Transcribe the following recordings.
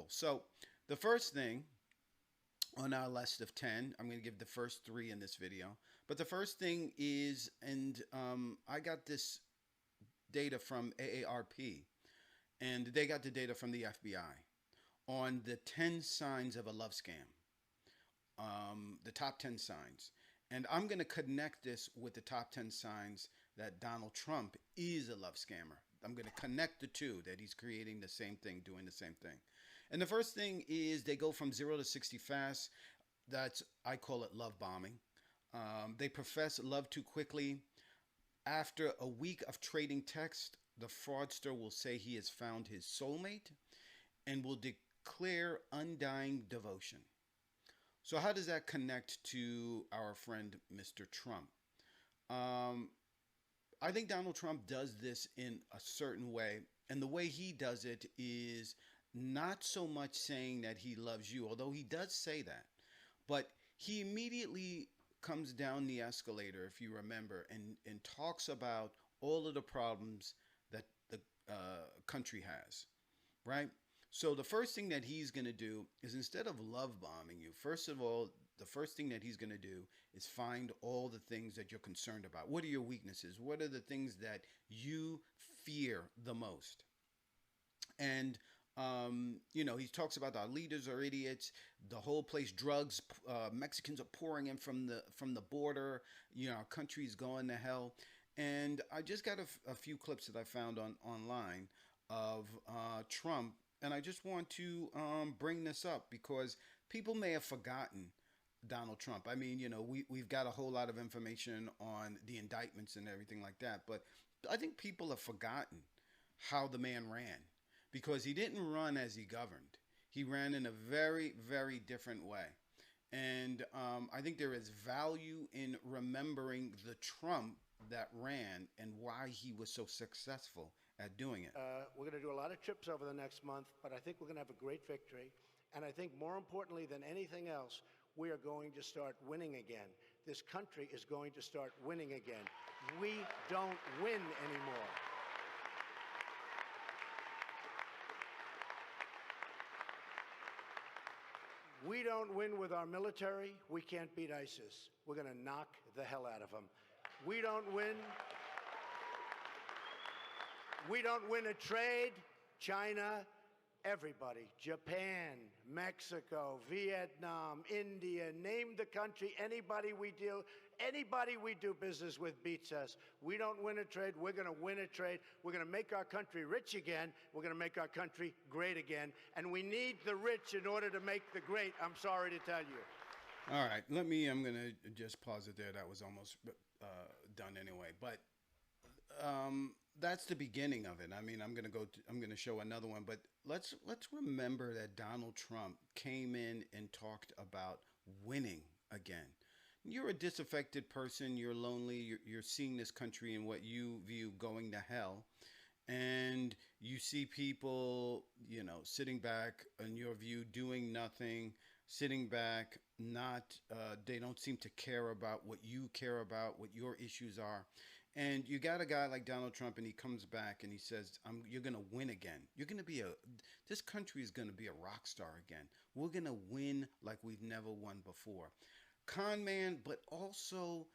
So the first thing on our list of 10, I'm going to give the first three in this video. But the first thing is, and I got this data from AARP, and they got the data from the FBI on the 10 signs of a love scam, the top 10 signs. And I'm going to connect this with the top 10 signs that Donald Trump is a love scammer. I'm going to connect the two, that he's creating the same thing, doing the same thing. And the first thing is they go from 0 to 60 fast. That's, I call it love bombing. They profess love too quickly. After a week of trading text, the fraudster will say he has found his soulmate and will declare undying devotion. So how does that connect to our friend Mr. Trump? I think Donald Trump does this in a certain way. And the way he does it is not so much saying that he loves you, although he does say that. But he immediately comes down the escalator, if you remember, and talks about all of the problems that the country has, right? So the first thing that he's going to do is, instead of love bombing you, first of all, the first thing that he's going to do is find all the things that you're concerned about. What are your weaknesses? What are the things that you fear the most? And he talks about our leaders are idiots. The whole place, drugs. Mexicans are pouring in from the border. Our country's going to hell. And I just got a few clips that I found online of Trump, and I just want to bring this up because people may have forgotten Donald Trump. I mean, we've got a whole lot of information on the indictments and everything like that, but I think people have forgotten how the man ran, because he didn't run as he governed. He ran in a very, very different way. And I think there is value in remembering the Trump that ran and why he was so successful at doing it. We're going to do a lot of trips over the next month, but I think we're going to have a great victory. And I think more importantly than anything else, we are going to start winning again. This country is going to start winning again. We don't win anymore. We don't win with our military. We can't beat ISIS. We're going to knock the hell out of them. We don't win. We don't win a trade. China, everybody. Japan, Mexico, Vietnam, India, name the country. Anybody we do business with beats us. We don't win a trade. We're going to win a trade. We're going to make our country rich again. We're going to make our country great again. And we need the rich in order to make the great. I'm sorry to tell you. All right. I'm going to just pause it there. That was almost done anyway. But that's the beginning of it. I mean, I'm going to show another one, but let's remember that Donald Trump came in and talked about winning again. You're a disaffected person. You're lonely. You're seeing this country in what you view going to hell. And you see people, sitting back, in your view, doing nothing, sitting back, not, they don't seem to care about what you care about, what your issues are. And you got a guy like Donald Trump, and he comes back and he says, you're going to win again. You're going to be this country is going to be a rock star again. We're going to win like we've never won before. Con man, but also,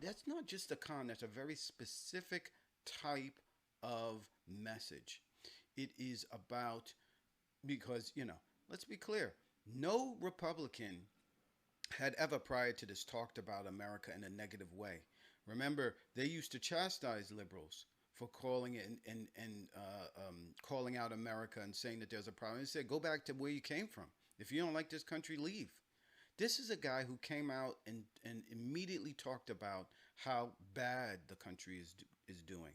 that's not just a con. That's a very specific type of message. It is about, because, let's be clear. No Republican had ever prior to this talked about America in a negative way. Remember, they used to chastise liberals for calling it and calling out America and saying that there's a problem. They said, go back to where you came from. If you don't like this country, leave. This is a guy who came out and immediately talked about how bad the country is doing.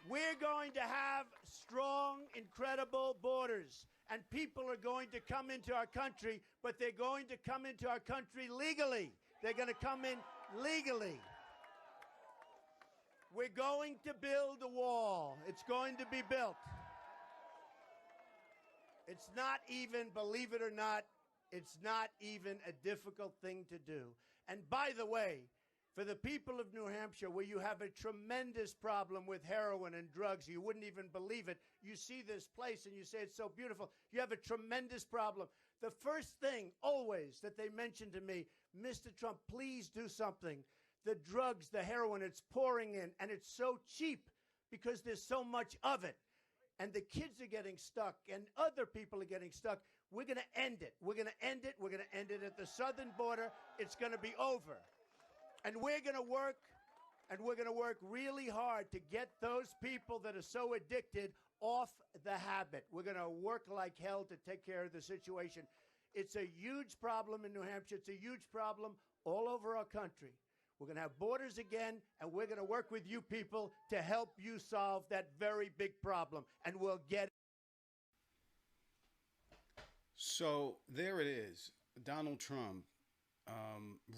We're going to have strong, incredible borders, and people are going to come into our country, but they're going to come into our country legally. They're going to come in legally. We're going to build a wall. It's going to be built. It's not even, believe it or not, it's not even a difficult thing to do. And by the way, For the people of New Hampshire, where you have a tremendous problem with heroin and drugs, you wouldn't even believe it. You see this place and you say it's so beautiful. You have a tremendous problem. The first thing always that they mention to me, Mr. Trump, please do something. The drugs, the heroin, it's pouring in, and it's so cheap because there's so much of it. And the kids are getting stuck, and other people are getting stuck. We're going to end it. We're going to end it. We're going to end it at the southern border. It's going to be over. And we're going to work, and we're going to work really hard to get those people that are so addicted off the habit. We're going to work like hell to take care of the situation. It's a huge problem in New Hampshire. It's a huge problem all over our country. We're going to have borders again, and we're going to work with you people to help you solve that very big problem, and we'll get it. So there it is. Donald Trump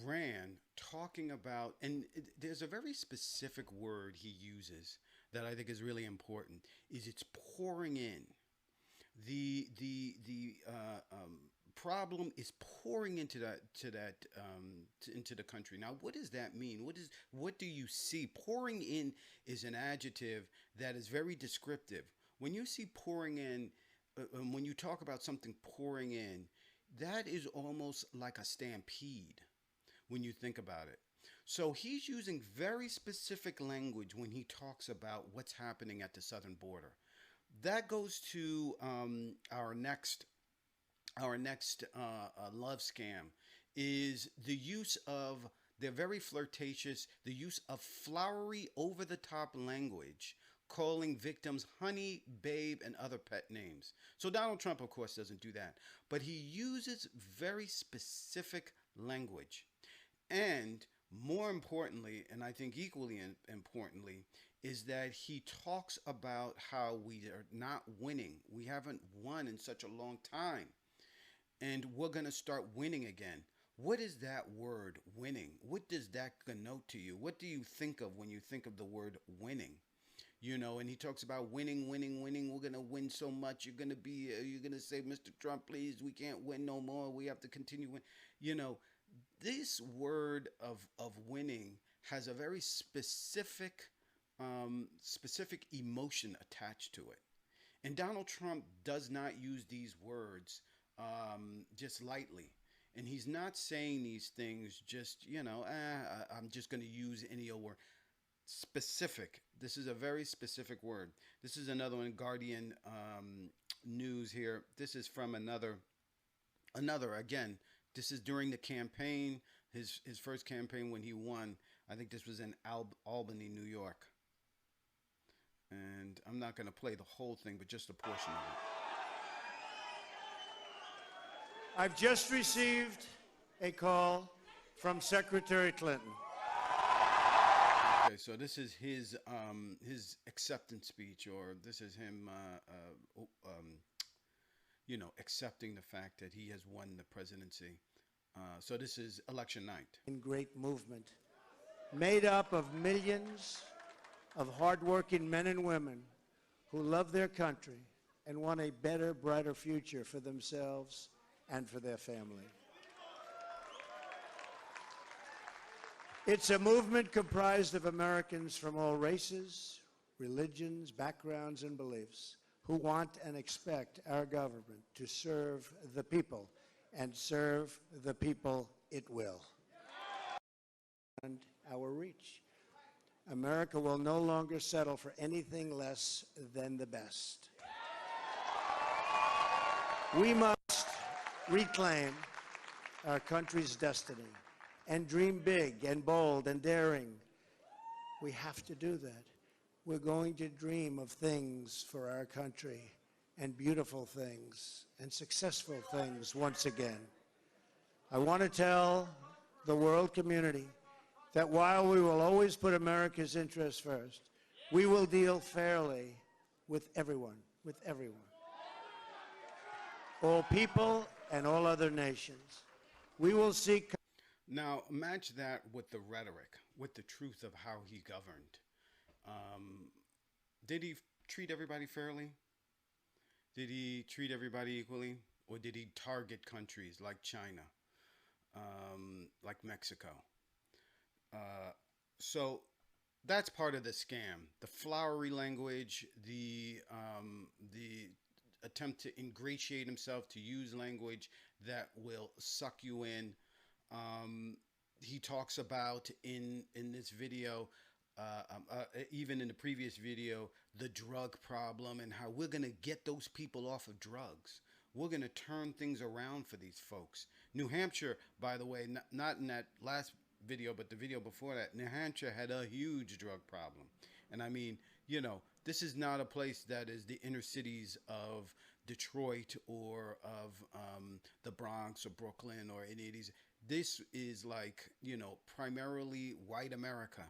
ran talking about, and there's a very specific word he uses that I think is really important, is it's pouring in. The problem is pouring into into the country. Now, what does that mean? What do you see? Pouring in is an adjective that is very descriptive. When you see pouring in, when you talk about something pouring in, that is almost like a stampede when you think about it. So he's using very specific language when he talks about what's happening at the southern border. That goes to our next love scam, is the use of, they're very flirtatious, the use of flowery, over-the-top language, calling victims honey, babe, and other pet names. So Donald Trump, of course, doesn't do that. But he uses very specific language. And more importantly, and I think equally importantly, is that he talks about how we are not winning. We haven't won in such a long time. And we're going to start winning again. What is that word, winning? What does that connote to you? What do you think of when you think of the word winning? You know, and he talks about winning, winning, winning. We're going to win so much. You're going to say, Mr. Trump, please, we can't win no more. We have to continue win. You know, this word of winning has a very specific emotion attached to it. And Donald Trump does not use these words just lightly. And he's not saying these things just, I'm just going to use any old word. Specific. This is a very specific word. This is another one, Guardian News here. This is from another, again, this is during the campaign, his first campaign when he won. I think this was in Albany, New York. And I'm not going to play the whole thing, but just a portion of it. I've just received a call from Secretary Clinton. Okay, so this is his acceptance speech, or this is him, accepting the fact that he has won the presidency. So this is election night. In great movement, made up of millions of hardworking men and women who love their country and want a better, brighter future for themselves and for their family. It's a movement comprised of Americans from all races, religions, backgrounds, and beliefs who want and expect our government to serve the people, and serve the people it will. And our reach. America will no longer settle for anything less than the best. We must reclaim our country's destiny and dream big and bold and daring. We have to do that. We're going to dream of things for our country, and beautiful things and successful things once again. I want to tell the world community that while we will always put America's interests first, we will deal fairly with everyone, all people and all other nations. We will seek. Now, match that with the rhetoric, with the truth of how he governed. Did he treat everybody fairly? Did he treat everybody equally? Or did he target countries like China, like Mexico? So that's part of the scam. The flowery language, the attempt to ingratiate himself, to use language that will suck you in. He talks about in this video, even in the previous video, the drug problem and how we're going to get those people off of drugs. We're going to turn things around for these folks. New Hampshire, by the way, not in that last video, but the video before that, New Hampshire had a huge drug problem. And I mean, you know, this is not a place that is the inner cities of Detroit or of the Bronx or Brooklyn or any of these. This is like, you know, primarily white America.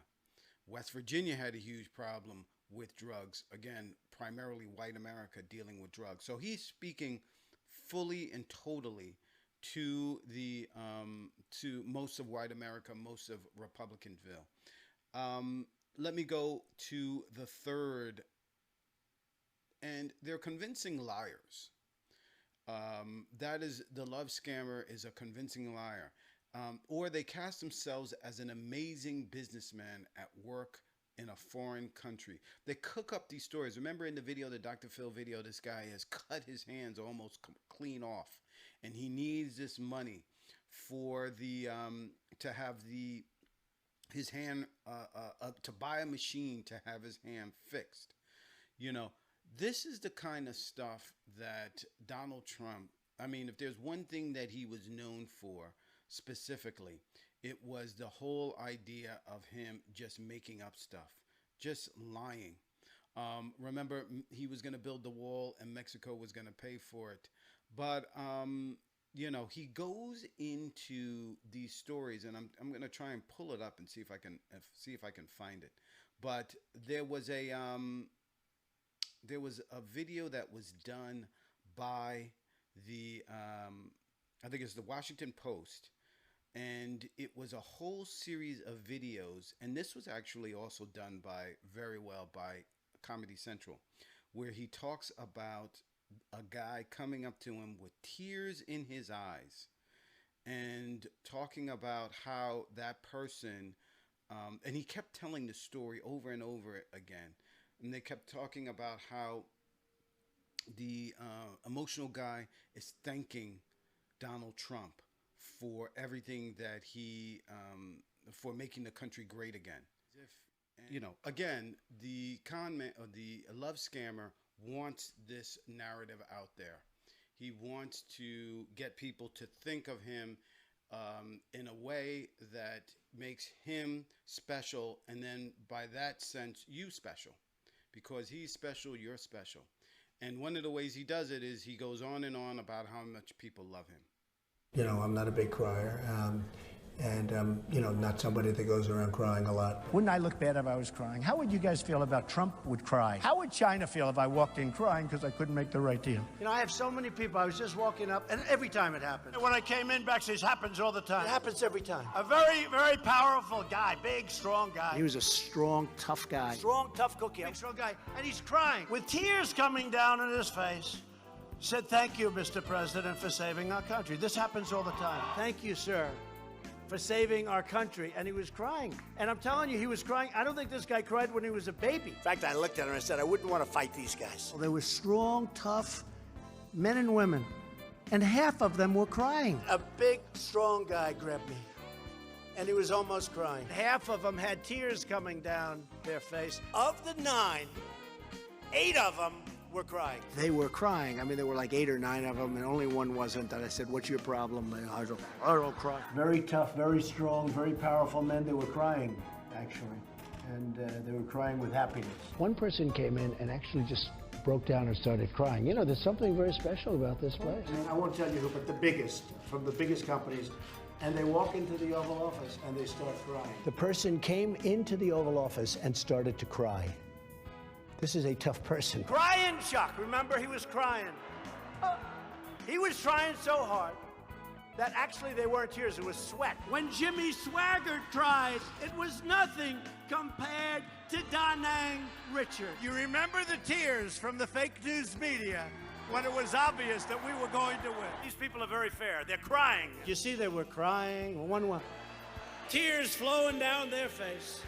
West Virginia had a huge problem with drugs. Again, primarily white America dealing with drugs. So he's speaking fully and totally to the to most of white America, most of Republicanville. Let me go to the third, and they're convincing liars. That is, the love scammer is a convincing liar. Or they cast themselves as an amazing businessman at work in a foreign country. They cook up these stories. Remember in the video, the Dr. Phil video, this guy has cut his hands almost clean off, and he needs this money for the to have his hand to buy a machine to have his hand fixed. You know, this is the kind of stuff that Donald Trump, I mean, if there's one thing that he was known for specifically, it was the whole idea of him just making up stuff, just lying. Remember, he was going to build the wall and Mexico was going to pay for it. But, you know, he goes into these stories, and I'm going to try and pull it up and see if I can find it. But there was a video that was done by the I think it's the Washington Post, and it was a whole series of videos, and this was actually also done very well by Comedy Central, where he talks about a guy coming up to him with tears in his eyes and talking about how that person, and he kept telling the story over and over again, and they kept talking about how the emotional guy is thanking Donald Trump for everything that he, for making the country great again. You know, again, the con man or the love scammer wants this narrative out there. He wants to get people to think of him in a way that makes him special, and then by that sense, you special. Because he's special, you're special. And one of the ways he does it is he goes on and on about how much people love him. You know, I'm not a big crier, and you know, not somebody that goes around crying a lot. Wouldn't I look bad if I was crying? How would you guys feel about Trump would cry? How would China feel if I walked in crying because I couldn't make the right deal? You know, I have so many people. I was just walking up, and every time it happens. When I came in backstage, it happens all the time. It happens every time. A very, very powerful guy, big, strong guy. He was a strong, tough guy. Strong, tough cookie. Big, strong guy. And he's crying with tears coming down in his face. Said, "Thank you, Mr. President, for saving our country." This happens all the time. Thank you, sir, for saving our country. And he was crying. And I'm telling you, he was crying. I don't think this guy cried when he was a baby. In fact, I looked at him and I said, I wouldn't want to fight these guys. Well, they were strong, tough men and women. And half of them were crying. A big, strong guy grabbed me. And he was almost crying. Half of them had tears coming down their face. Of the 9, 8 of them were crying. They were crying. I mean, there were like 8 or 9 of them, and only one wasn't. And I said, "What's your problem?" And I don't cry. Very tough, very strong, very powerful men. They were crying, actually, and they were crying with happiness. One person came in and actually just broke down and started crying. You know, there's something very special about this place. I mean, I won't tell you who, but the biggest, from the biggest companies, and they walk into the Oval Office and they start crying. The person came into the Oval Office and started to cry. This is a tough person. Crying Chuck. Remember, he was crying. He was trying so hard that actually they weren't tears, it was sweat. When Jimmy Swaggart cried, it was nothing compared to Da Nang Richard. You remember the tears from the fake news media when it was obvious that we were going to win. These people are very fair. They're crying. You see, they were crying. One. tears flowing down their face.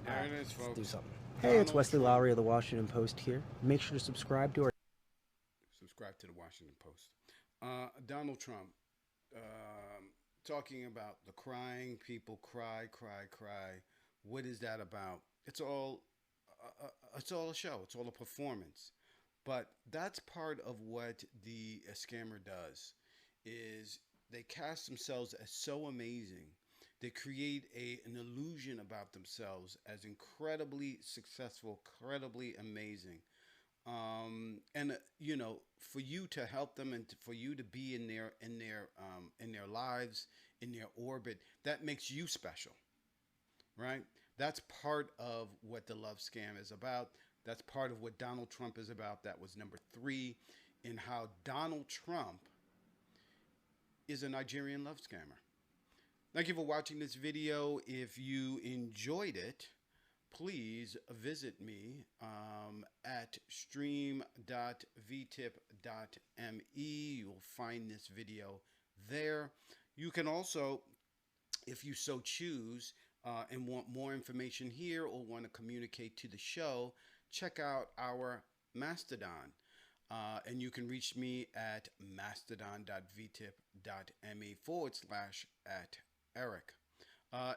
There it is, folks. Do something. Hey, it's Wesley Lowry of the Washington Post here. Make sure to subscribe to our... Subscribe to the Washington Post. Donald Trump talking about the crying people, cry. What is that about? It's all a show. It's all a performance. But that's part of what the scammer does, is they cast themselves as so amazing. They create an illusion about themselves as incredibly successful, incredibly amazing. And you know, for you to help them and for you to be in their lives, in their orbit, that makes you special, right? That's part of what the love scam is about. That's part of what Donald Trump is about. That was number 3 in how Donald Trump is a Nigerian love scammer. Thank you for watching this video. If you enjoyed it, please visit me at stream.vtip.me. You'll find this video there. You can also, if you so choose, and want more information here or want to communicate to the show, check out our Mastodon. And you can reach me at mastodon.vtip.me/@Eric.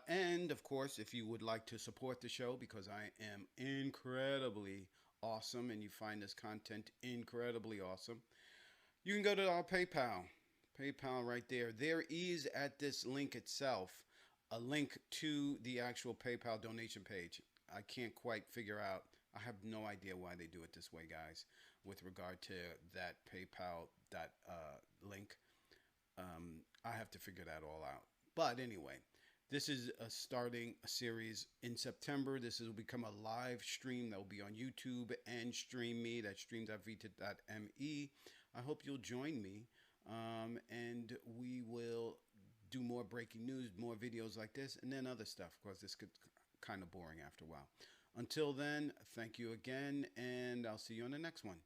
And of course, if you would like to support the show, because I am incredibly awesome and you find this content incredibly awesome, you can go to our PayPal right there. There is at this link itself a link to the actual PayPal donation page. I can't quite figure out. I have no idea why they do it this way, guys, with regard to that PayPal link. I have to figure that all out. But anyway, this is starting a series in September. This will become a live stream that will be on YouTube and Stream Me. That's stream.vtip.me. I hope you'll join me, and we will do more breaking news, more videos like this, and then other stuff, because this gets kind of boring after a while. Until then, thank you again, and I'll see you on the next one.